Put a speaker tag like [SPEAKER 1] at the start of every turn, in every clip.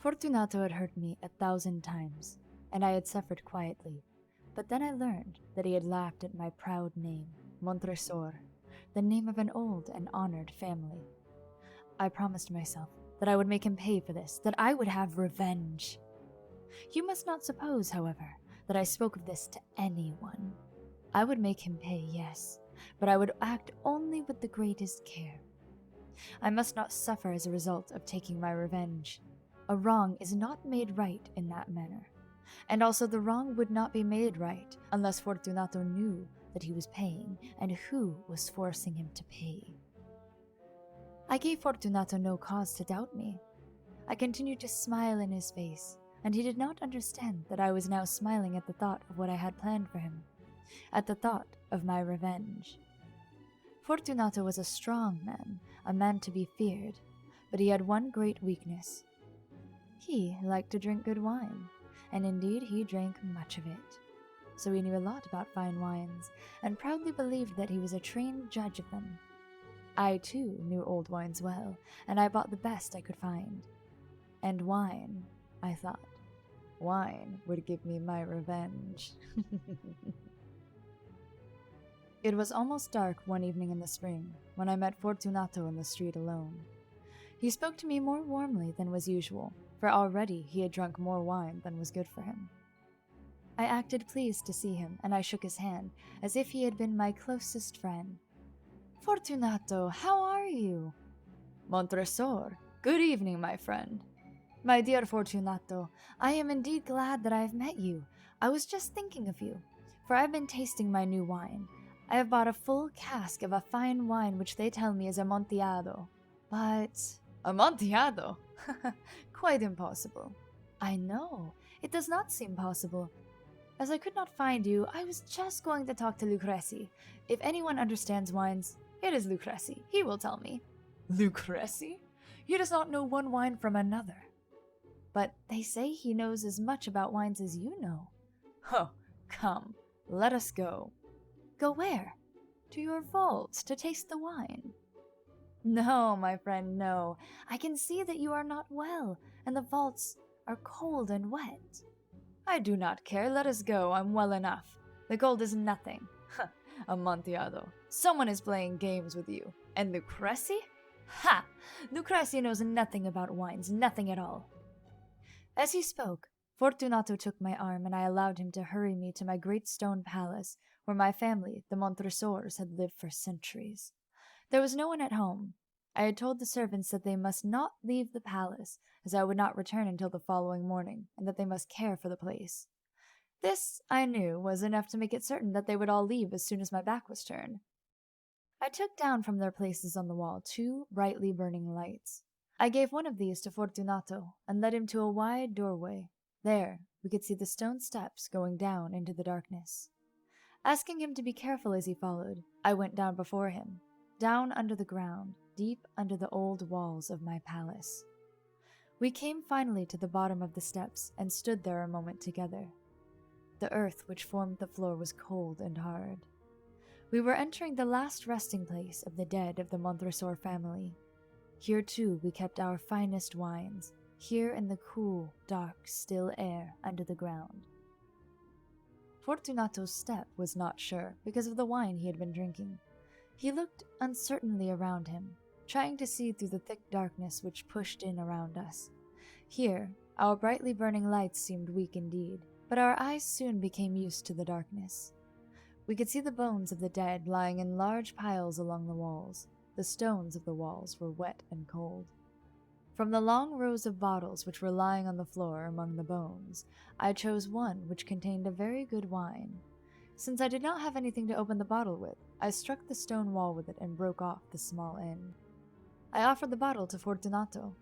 [SPEAKER 1] Fortunato had hurt me 1,000 times, and I had suffered quietly. But then I learned that he had laughed at my proud name, Montresor, the name of an old and honored family. I promised myself that I would make him pay for this, that I would have revenge. You must not suppose, however, that I spoke of this to anyone. I would make him pay, yes, but I would act only with the greatest care. I must not suffer as a result of taking my revenge. A wrong is not made right in that manner, and also the wrong would not be made right unless Fortunato knew that he was paying and who was forcing him to pay. I gave Fortunato no cause to doubt me. I continued to smile in his face, and he did not understand that I was now smiling at the thought of what I had planned for him, at the thought of my revenge. Fortunato was a strong man, a man to be feared, but he had one great weakness. He liked to drink good wine, and indeed he drank much of it. So he knew a lot about fine wines, and proudly believed that he was a trained judge of them. I, too, knew old wines well, and I bought the best I could find. And wine, I thought. Wine would give me my revenge. It was almost dark one evening in the spring, when I met Fortunato in the street alone. He spoke to me more warmly than was usual, for already he had drunk more wine than was good for him. I acted pleased to see him, and I shook his hand, as if he had been my closest friend. "Fortunato, how are you?" "Montresor, good evening, my friend." "My dear Fortunato, I am indeed glad that I have met you. I was just thinking of you, for I have been tasting my new wine. I have bought a full cask of a fine wine which they tell me is Amontillado. But Amontillado? Quite impossible." "I know. It does not seem possible. As I could not find you, I was just going to talk to Lucrezi. If anyone understands wines, it is Lucrezi. He will tell me." "Lucrezi? He does not know one wine from another." "But they say he knows as much about wines as you know." "Oh, come, let us go." "Go where?" "To your vault, to taste the wine." "No, my friend, no. I can see that you are not well, and the vaults are cold and wet." "I do not care. Let us go. I'm well enough. The cold is nothing." "Amontillado, someone is playing games with you. And Lucrezi? Ha! Lucrezi knows nothing about wines, nothing at all." As he spoke, Fortunato took my arm, and I allowed him to hurry me to my great stone palace, where my family, the Montresors, had lived for centuries. There was no one at home. I had told the servants that they must not leave the palace, as I would not return until the following morning, and that they must care for the place. This, I knew, was enough to make it certain that they would all leave as soon as my back was turned. I took down from their places on the wall 2 brightly burning lights. I gave one of these to Fortunato, and led him to a wide doorway. There, we could see the stone steps going down into the darkness. Asking him to be careful as he followed, I went down before him, down under the ground, deep under the old walls of my palace. We came finally to the bottom of the steps and stood there a moment together. The earth which formed the floor was cold and hard. We were entering the last resting place of the dead of the Montresor family. Here too we kept our finest wines, here in the cool, dark, still air under the ground. Fortunato's step was not sure because of the wine he had been drinking. He looked uncertainly around him, trying to see through the thick darkness which pushed in around us. Here, our brightly burning lights seemed weak indeed, but our eyes soon became used to the darkness. We could see the bones of the dead lying in large piles along the walls. The stones of the walls were wet and cold. From the long rows of bottles which were lying on the floor among the bones, I chose one which contained a very good wine. Since I did not have anything to open the bottle with, I struck the stone wall with it and broke off the small end. I offered the bottle to Fortunato.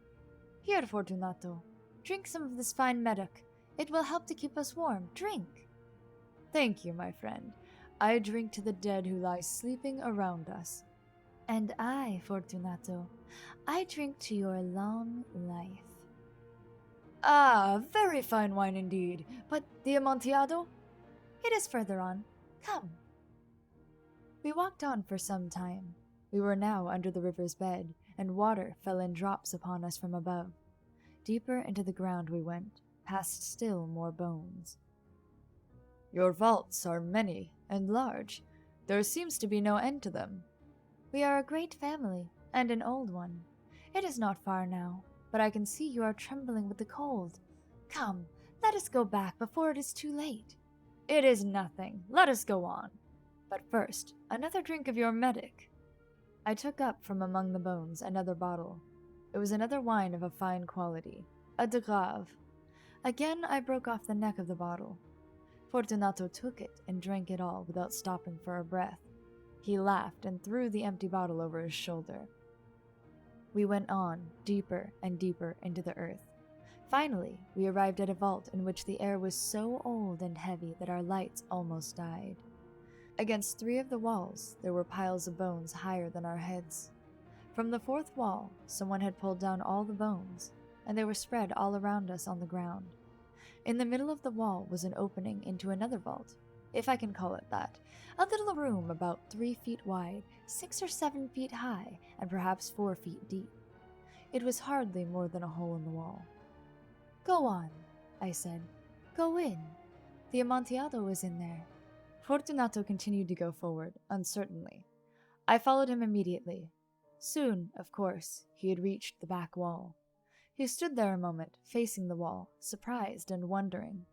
[SPEAKER 1] "Here, Fortunato, drink some of this fine Medoc. It will help to keep us warm. Drink." "Thank you, my friend. I drink to the dead who lie sleeping around us." "And I, Fortunato, I drink to your long life." "Ah, very fine wine indeed. But the Amontillado?" "It is further on. Come." We walked on for some time. We were now under the river's bed, and water fell in drops upon us from above. Deeper into the ground we went, past still more bones. Your vaults are many and large. There seems to be no end to them. We are a great family, and an old one. It is not far now, but I can see you are trembling with the cold. Come, let us go back before it is too late. It is nothing. Let us go on. But first, another drink of your medic. I took up from among the bones another bottle. It was another wine of a fine quality, a de Grave. Again I broke off the neck of the bottle. Fortunato took it and drank it all without stopping for a breath. He laughed and threw the empty bottle over his shoulder. We went on, deeper and deeper into the earth. Finally, we arrived at a vault in which the air was so old and heavy that our lights almost died. Against 3 of the walls, there were piles of bones higher than our heads. From the 4th wall, someone had pulled down all the bones, and they were spread all around us on the ground. In the middle of the wall was an opening into another vault, if I can call it that, a little room about 3 feet wide, 6 or 7 feet high, and perhaps 4 feet deep. It was hardly more than a hole in the wall. Go on, I said. Go in. The Amontillado is in there. Fortunato continued to go forward, uncertainly. I followed him immediately. Soon, of course, he had reached the back wall. He stood there a moment, facing the wall, surprised and wondering.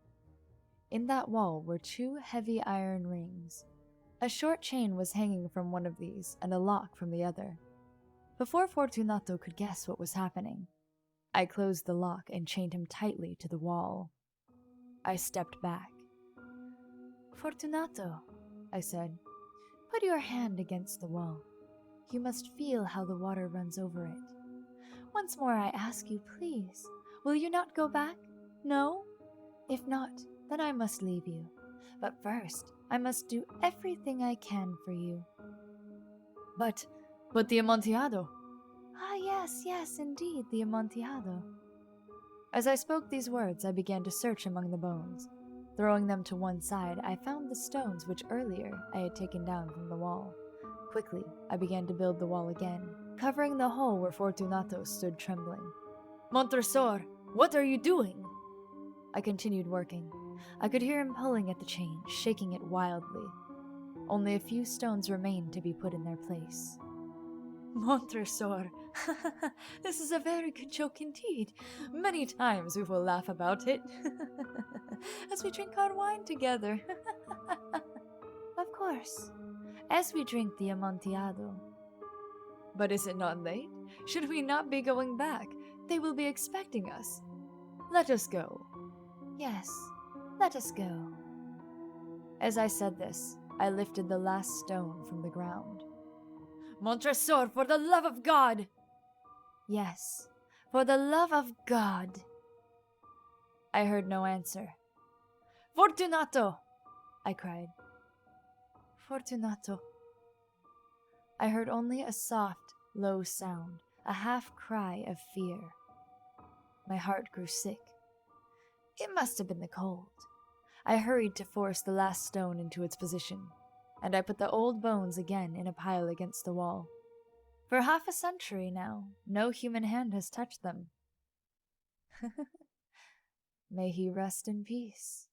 [SPEAKER 1] In that wall were 2 heavy iron rings. A short chain was hanging from one of these, and a lock from the other. Before Fortunato could guess what was happening, I closed the lock and chained him tightly to the wall. I stepped back. Fortunato, I said, put your hand against the wall. You must feel how the water runs over it. Once more I ask you, please, will you not go back? No? If not, then I must leave you. But first, I must do everything I can for you. But the Amontillado. Ah, yes, indeed, the Amontillado. As I spoke these words, I began to search among the bones. Throwing them to one side, I found the stones which earlier I had taken down from the wall. Quickly, I began to build the wall again, covering the hole where Fortunato stood trembling. Montresor, what are you doing? I continued working. I could hear him pulling at the chain, shaking it wildly. Only a few stones remained to be put in their place. Montresor, this is a very good joke indeed. Many times we will laugh about it, as we drink our wine together. Of course, as we drink the Amontillado. But is it not late? Should we not be going back? They will be expecting us. Let us go. Yes, let us go. As I said this, I lifted the last stone from the ground. Montresor, for the love of God! Yes, for the love of God! I heard no answer. Fortunato! I cried. Fortunato. I heard only a soft, low sound, a half-cry of fear. My heart grew sick. It must have been the cold. I hurried to force the last stone into its position, and I put the old bones again in a pile against the wall. For half a century now, no human hand has touched them. May he rest in peace.